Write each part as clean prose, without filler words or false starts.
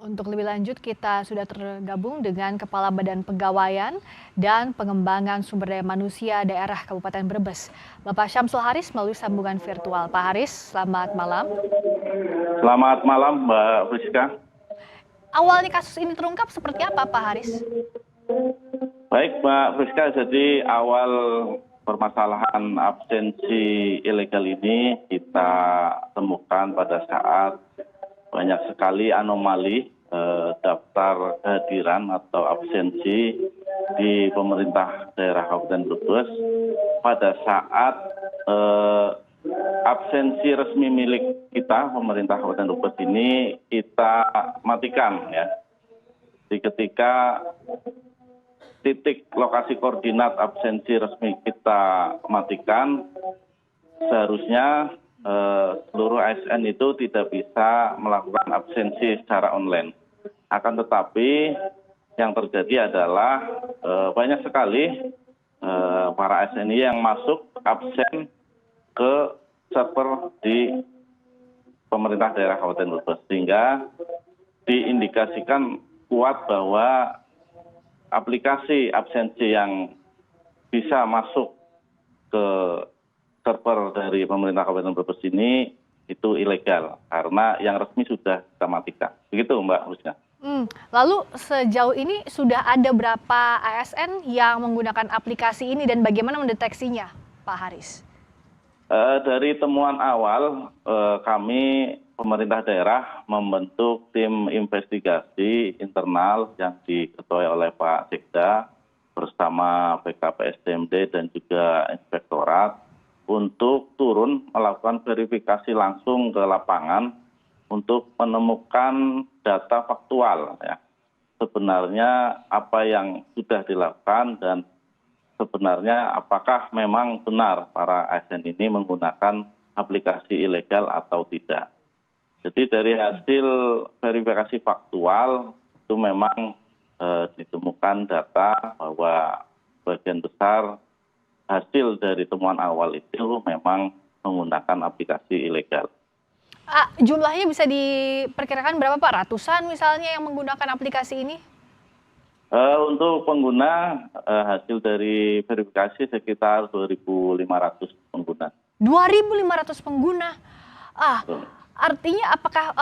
Untuk lebih lanjut, kita sudah tergabung dengan Kepala Badan Pegawaian dan Pengembangan Sumber Daya Manusia Daerah Kabupaten Brebes, Bapak Syamsul Haris melalui sambungan virtual. Pak Haris, selamat malam. Selamat malam, Mbak Friska. Awalnya kasus ini terungkap seperti apa, Pak Haris? Baik, Mbak Friska, jadi awal permasalahan absensi ilegal ini kita temukan pada saat banyak sekali anomali daftar kehadiran atau absensi di pemerintah daerah Kabupaten Brebes pada saat absensi resmi milik kita pemerintah Kabupaten Brebes ini kita matikan ya. Di ketika titik lokasi koordinat absensi resmi kita matikan, seharusnya seluruh ASN itu tidak bisa melakukan absensi secara online. Akan tetapi yang terjadi adalah banyak sekali para ASN yang masuk absen ke server di pemerintah daerah Kabupaten Brebes, sehingga diindikasikan kuat bahwa aplikasi absensi yang bisa masuk ke server dari pemerintah Kabupaten Brebes ini itu ilegal karena yang resmi sudah kita matikan. Begitu, Mbak Rusna. Lalu sejauh ini sudah ada berapa ASN yang menggunakan aplikasi ini dan bagaimana mendeteksinya, Pak Haris? Dari temuan awal, kami pemerintah daerah membentuk tim investigasi internal yang diketuai oleh Pak Sekda bersama BKPSDMD dan juga Inspektorat untuk turun melakukan verifikasi langsung ke lapangan untuk menemukan data faktual ya. Sebenarnya apa yang sudah dilakukan dan sebenarnya apakah memang benar para ASN ini menggunakan aplikasi ilegal atau tidak. Jadi dari hasil verifikasi faktual itu memang ditemukan data bahwa bagian besar hasil dari temuan awal itu memang menggunakan aplikasi ilegal. Jumlahnya bisa diperkirakan berapa, Pak? Ratusan misalnya yang menggunakan aplikasi ini? Untuk pengguna, hasil dari verifikasi sekitar 2.500 pengguna. 2.500 pengguna? Artinya apakah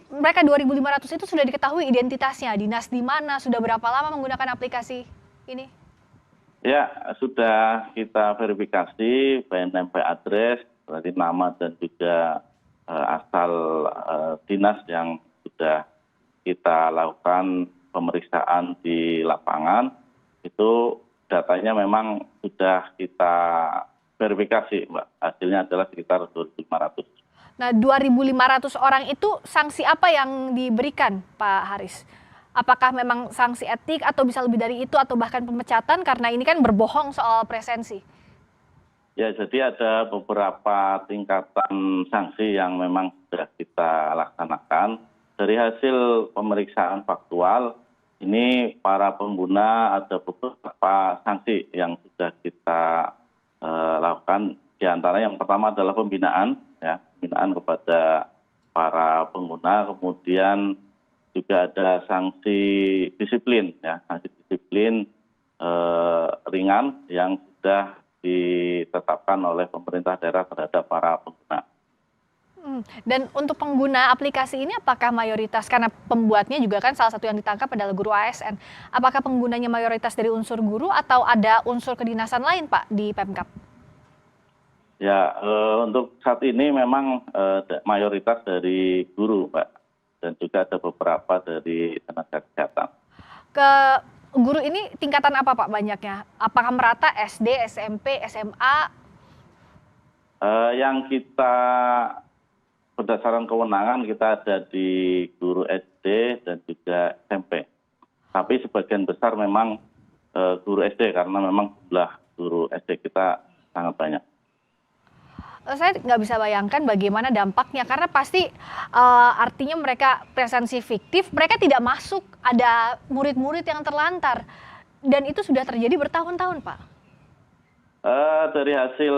mereka 2.500 itu sudah diketahui identitasnya, dinas di mana, sudah berapa lama menggunakan aplikasi ini? Ya, sudah kita verifikasi BNPB address, berarti nama dan juga asal dinas yang sudah kita lakukan pemeriksaan di lapangan. Itu datanya memang sudah kita verifikasi, Mbak. Hasilnya adalah sekitar 2.500. Nah, 2.500 orang itu sanksi apa yang diberikan, Pak Haris? Apakah memang sanksi etik atau bisa lebih dari itu atau bahkan pemecatan karena ini kan berbohong soal presensi? Ya, jadi ada beberapa tingkatan sanksi yang memang sudah kita laksanakan. Dari hasil pemeriksaan faktual, ini para pengguna ada beberapa sanksi yang sudah kita lakukan. Di antara yang pertama adalah pembinaan, ya, pembinaan kepada para pengguna, kemudian juga ada sanksi disiplin, ya, sanksi disiplin ringan yang sudah ditetapkan oleh pemerintah daerah terhadap para pengguna. Dan untuk pengguna aplikasi ini apakah mayoritas, karena pembuatnya juga kan salah satu yang ditangkap adalah guru ASN, apakah penggunanya mayoritas dari unsur guru atau ada unsur kedinasan lain, Pak, di Pemkab? Ya, untuk saat ini memang mayoritas dari guru, Pak, dan juga ada beberapa dari tenaga kesehatan. Ke guru ini tingkatan apa, Pak, banyaknya? Apakah merata SD, SMP, SMA? Yang kita berdasarkan kewenangan kita ada di guru SD dan juga SMP. Tapi sebagian besar memang guru SD karena memang jumlah guru SD kita sangat banyak. Saya nggak bisa bayangkan bagaimana dampaknya karena pasti artinya mereka presensi fiktif, mereka tidak masuk, ada murid-murid yang terlantar dan itu sudah terjadi bertahun-tahun, Pak. Dari hasil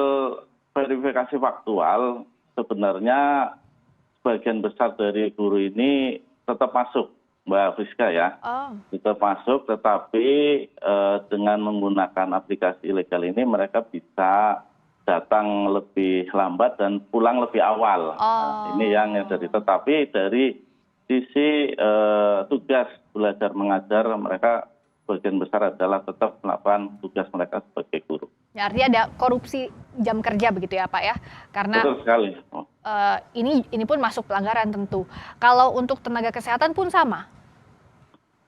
verifikasi faktual sebenarnya sebagian besar dari guru ini tetap masuk Mbak Friska ya. Oh, Itu masuk, tetapi dengan menggunakan aplikasi ilegal ini mereka bisa datang lebih lambat dan pulang lebih awal. Nah, ini yang jadi. Tetapi dari sisi tugas belajar mengajar, mereka sebagian besar adalah tetap melakukan tugas mereka sebagai guru. ya artinya ada korupsi jam kerja begitu ya Pak ya? Karena Betul sekali. ini pun masuk pelanggaran tentu. Kalau untuk tenaga kesehatan pun sama?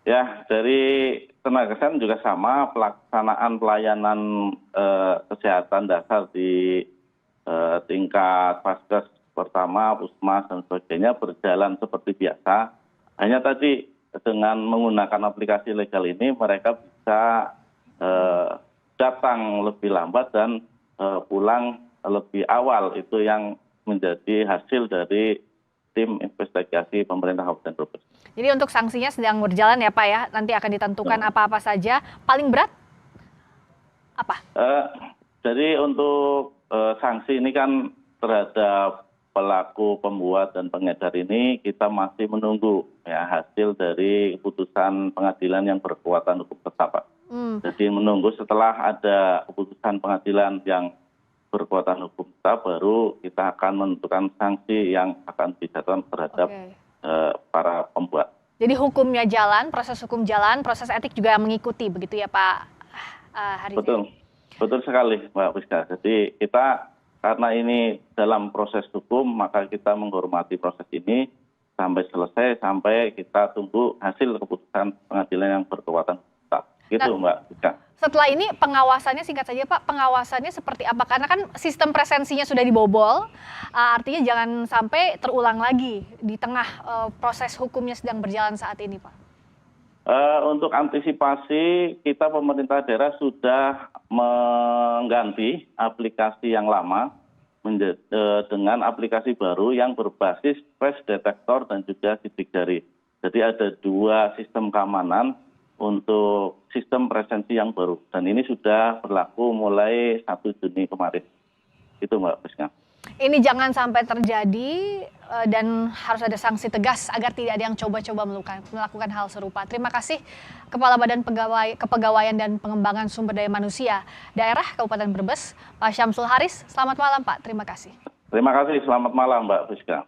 Ya, dari tenaga kesehatan juga sama, pelaksanaan pelayanan kesehatan dasar di tingkat Vaskes pertama, Puskesmas dan sebagainya berjalan seperti biasa. Hanya tadi dengan menggunakan aplikasi legal ini mereka bisa datang lebih lambat dan pulang lebih awal. Itu yang menjadi hasil dari tim investigasi pemerintah Kabupaten Brebes. Jadi untuk sanksinya sedang berjalan ya Pak ya? Nanti akan ditentukan apa-apa saja. Paling berat apa? Jadi untuk sanksi ini kan terhadap pelaku pembuat dan pengedar ini kita masih menunggu ya hasil dari keputusan pengadilan yang berkekuatan hukum tetap, Pak. Jadi menunggu setelah ada keputusan pengadilan yang berkekuatan hukum tetap, baru kita akan menentukan sanksi yang akan dijatuhkan terhadap para pembuat. Jadi hukumnya jalan, proses hukum jalan, proses etik juga mengikuti begitu ya Pak Haris? Betul sekali Mbak Friska. Jadi kita karena ini dalam proses hukum, maka kita menghormati proses ini sampai selesai, sampai kita tunggu hasil keputusan pengadilan yang berkekuatan tetap. Gitu Mbak Friska. Setelah ini pengawasannya singkat saja Pak, pengawasannya seperti apa? Karena kan sistem presensinya sudah dibobol, artinya jangan sampai terulang lagi di tengah proses hukumnya sedang berjalan saat ini Pak. Untuk antisipasi, kita pemerintah daerah sudah mengganti aplikasi yang lama dengan aplikasi baru yang berbasis face detector dan juga sidik jari. Jadi ada 2 sistem keamanan untuk sistem presensi yang baru. Dan ini sudah berlaku mulai 1 Juni kemarin. Itu Mbak Friska. Ini jangan sampai terjadi dan harus ada sanksi tegas agar tidak ada yang coba-coba melakukan hal serupa. Terima kasih Kepala Badan Kepegawaian dan Pengembangan Sumber Daya Manusia Daerah Kabupaten Brebes, Pak Syamsul Haris. Selamat malam Pak, terima kasih. Terima kasih, selamat malam Mbak Friska.